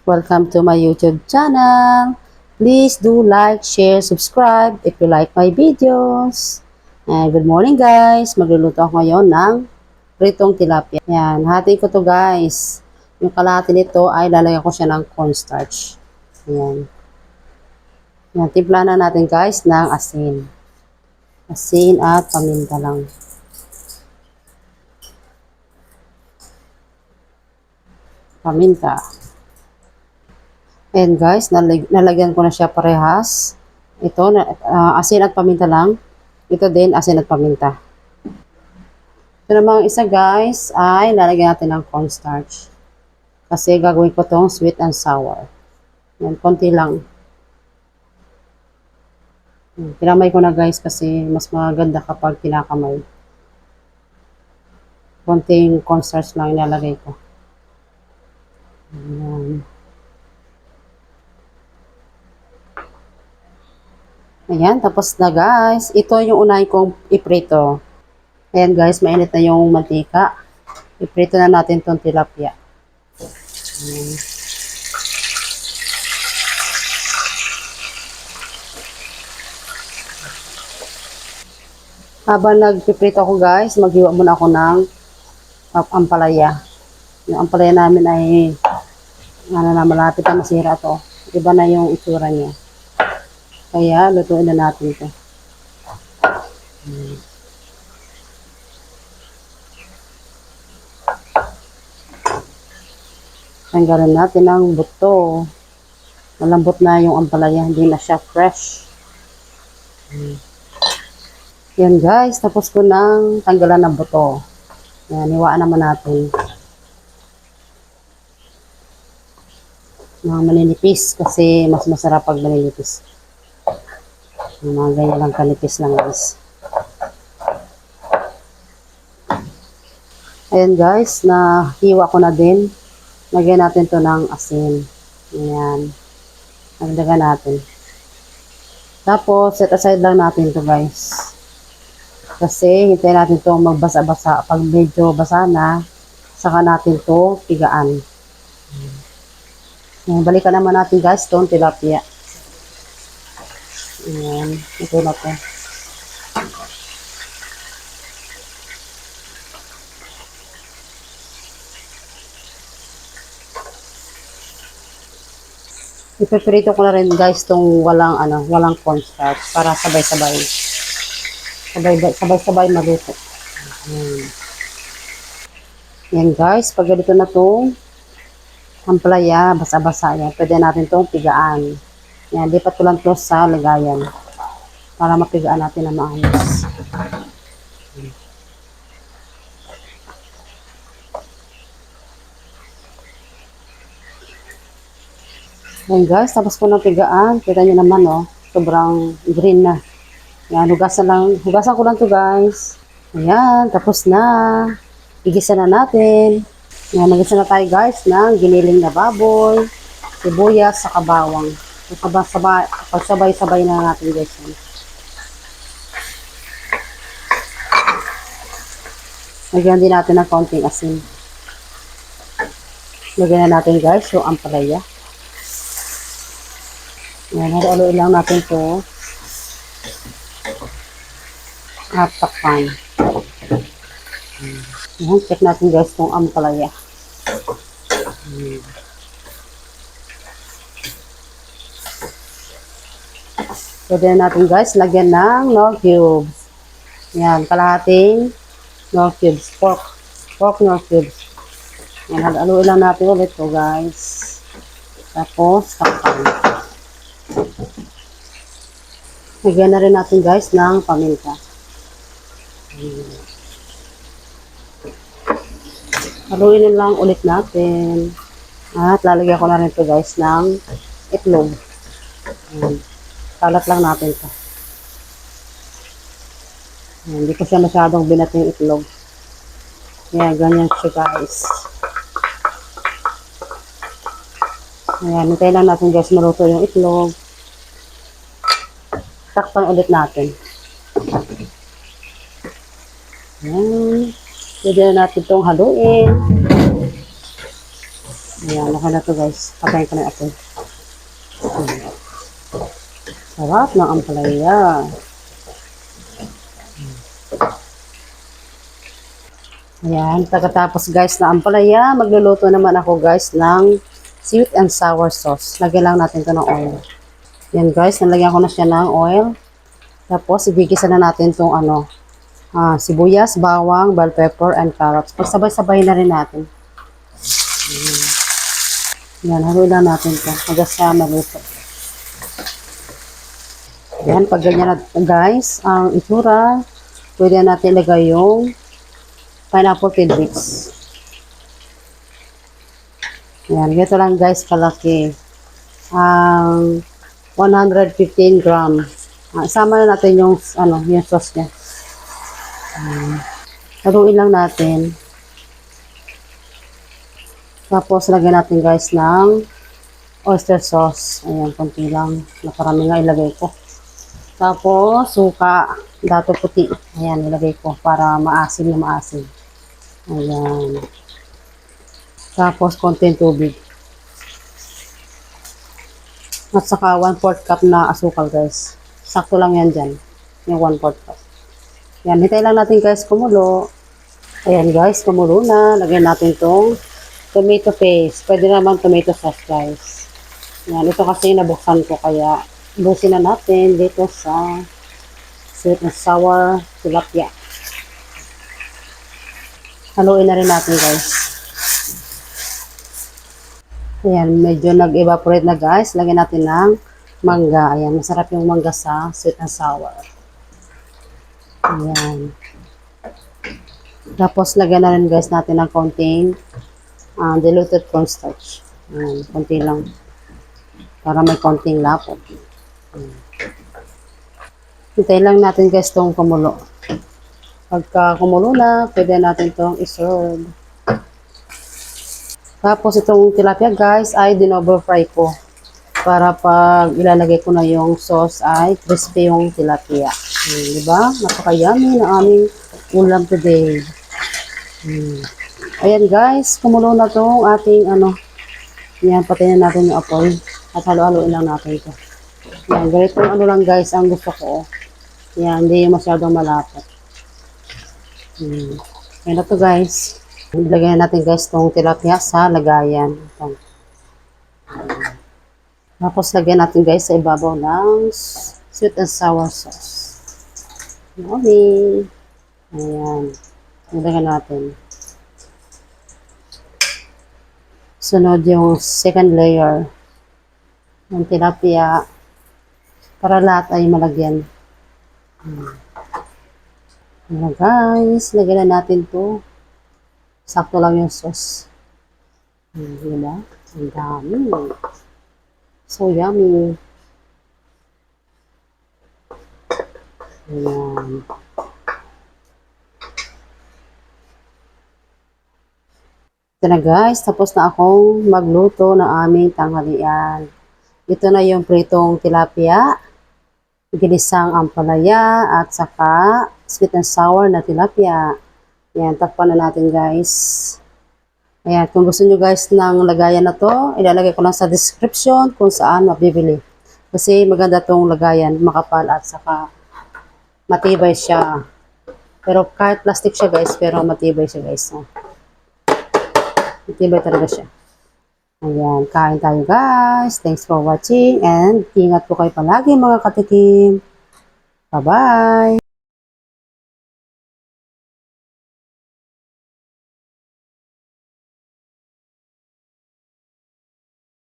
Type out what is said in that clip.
Welcome to my YouTube channel. Please do like, share, subscribe if you like my videos. Good morning guys. Magluluto ako ngayon ng pritong tilapia. Yan, hati ko to guys. Yung kalahati nito ay lalagyan ko siya ng cornstarch. Yan. Yan, timpla na natin guys ng asin. Asin at paminta lang. Paminta. And guys, nalagyan ko na siya parehas. Ito, asin at paminta lang. Ito din, asin at paminta. Ito namang isa guys, ay lalagyan natin ng cornstarch. Kasi gagawin ko tong sweet and sour. Yan, konti lang. Pinamay ko na guys kasi mas maganda kapag pinakamay. Konting cornstarch lang ilalagay ko. Ayan. Ayan, tapos na guys. Ito yung unahin kong iprito. Ayan guys, mainit na yung mantika. Iprito na natin tong tilapia. Ayan. Habang nagpiprito ako guys, maghiwa muna ako ng ampalaya. Yung ampalaya namin ay malapit na masira to. Iba na yung itsura niya. Kaya lutuin na natin ito. Tanggalin natin ang buto. Malambot na yung ampalaya, hindi na siya fresh. Yan guys, tapos ko nang tanggalan ng buto. Yan, hiwaan naman natin. Mga maninipis kasi mas masarap pag maninipis. Yung mga ganyan lang kanipis lang guys. Ayan guys, nahiwa ko na din. Lagyan natin to ng asin. Ayan. Nagdagan natin. Tapos, set aside lang natin to guys. Kasi hintayin natin to magbasa-basa. Pag medyo basa na, saka natin to pigaan. Ayan, balikan naman natin guys itong tilapia. Ayan, ito na to. Ipiprito ko na rin guys itong walang cornstarch para sabay-sabay. Sabay-sabay maluto. Ayan. Yan guys, pag ganito na itong ampalaya, basa-basa yan, pwede natin itong pigaan. Yan, lipat ko lang ito sa lagayan para mapigaan natin na maayos. Yan guys, tapos ko ng pigaan, kita nyo naman oh, sobrang green na. Yan, hugasan ko lang to guys. Ayan, tapos na. Igisa na natin. Yan, nagisa na tayo guys ng giniling na baboy, sibuyas, sa bawang. Pagsabay-sabay na natin guys. Lagyan din natin ng konting asin. Lagyan na natin guys yung ampalaya. Yan, haluin lang natin to. At takpan. Yan, check natin guys itong ampalaya. Pwede na natin guys lagyan ng Knorr cubes. Yan, kalahating Knorr cubes. Pork Knorr cubes. Yan, haluin lang natin ulit to guys. Tapos, takpan. Lagyan na rin natin guys ng paminta. Haluin lang ulit natin. At lalagyan ko na rin ito guys ng itlog. Kalat lang natin ito. Hindi ko siya masyadong binat yung itlog. Ayan, ganyan siya guys. Ayan, hintayin lang natin guys maluto yung itlog. Takpan ulit natin. Ayan. Pwede na natin itong haluin. Ayan, okay na to guys. Patayin ko na yung apoy. Sarap ng ampalaya. Ayan, pagkatapos guys na ampalaya, magluluto naman ako guys ng sweet and sour sauce. Lagyan lang natin to ng oil. Yan guys, nalagyan ko na siya ng oil. Tapos, ibigisa na natin itong sibuyas, bawang, bell pepper, and carrots. Pagsabay-sabay na rin natin. Yan, haluin lang natin ito. Hanggang sa maluto. Yan, pag ganyan na guys, ang itsura, pwede natin ilagay yung pineapple tidbits. Yan, ganito lang guys kalaki. Ang 115 gram. Isama na natin yung, yung sauce niya. Haluin lang natin. Tapos, lagyan natin guys ng oyster sauce. Ayan, konti lang. Nakarami nga ilagay ko. Tapos, suka. Dato puti. Ayan, ilagay ko para maasim na maasim. Ayan. Tapos, konting tubig. At saka 1/4 cup na asukal guys. Sakto lang yan dyan. Yung 1/4 cup. Yan, hintay lang natin guys kumulo. Ayan guys, kumulo na. Lagyan natin tong tomato paste. Pwede naman tomato sauce guys. Yan, ito kasi nabuksan ko kaya busin na natin dito sa sweet and sour tilapia. Haluin na rin natin guys. Ayan, medyo nag-evaporate na guys. Lagyan natin ng mangga. Ayan, masarap yung mangga sa sweet and sour. Ayan. Tapos, lagyan na rin guys natin ng konting diluted cornstarch. Ayan, konti lang. Para may konting lapot. Hintayin lang natin guys itong kumulo. Pagka kumulo na, pwede natin itong iserve. Tapos itong tilapia guys ay dinover fry ko. Para pag ilalagay ko na yung sauce ay crispy yung tilapia. Diba? Napaka-yummy na aming ulam today. Ayan guys, kumulo na itong ating yan, patayin natin yung apoy. At halo-haloin lang natin ito. Yan, ganito lang guys ang gusto ko. Yan, hindi masyadong malapot. Ayan na to guys. Ilagay natin guys itong tilapia sa lagayan. Ito. Tapos lagyan natin guys sa ibabaw ng sweet and sour sauce. Yummy! Ayan. Ilagyan natin. Sunod yung second layer ng tilapia para lahat ay malagyan. Ayan guys, lagyan na natin to. Sakto lang yung sauce. Diba? Ang dami. So yummy. Ayan. Ito na guys, tapos na akong magluto ng aming tanghalian. Ito na yung pritong tilapia, ginisang ampalaya, at saka sweet and sour na tilapia. Ayan, takpan na natin guys. Ayan, kung gusto nyo guys ng lagayan na to, ilalagay ko lang sa description kung saan mabibili. Kasi maganda tong lagayan, makapal at saka matibay siya. Pero kahit plastic siya guys, pero matibay siya guys. No? Matibay talaga siya. Ayan, kain tayo guys. Thanks for watching and ingat po kayo palagi mga katikim. Bye-bye!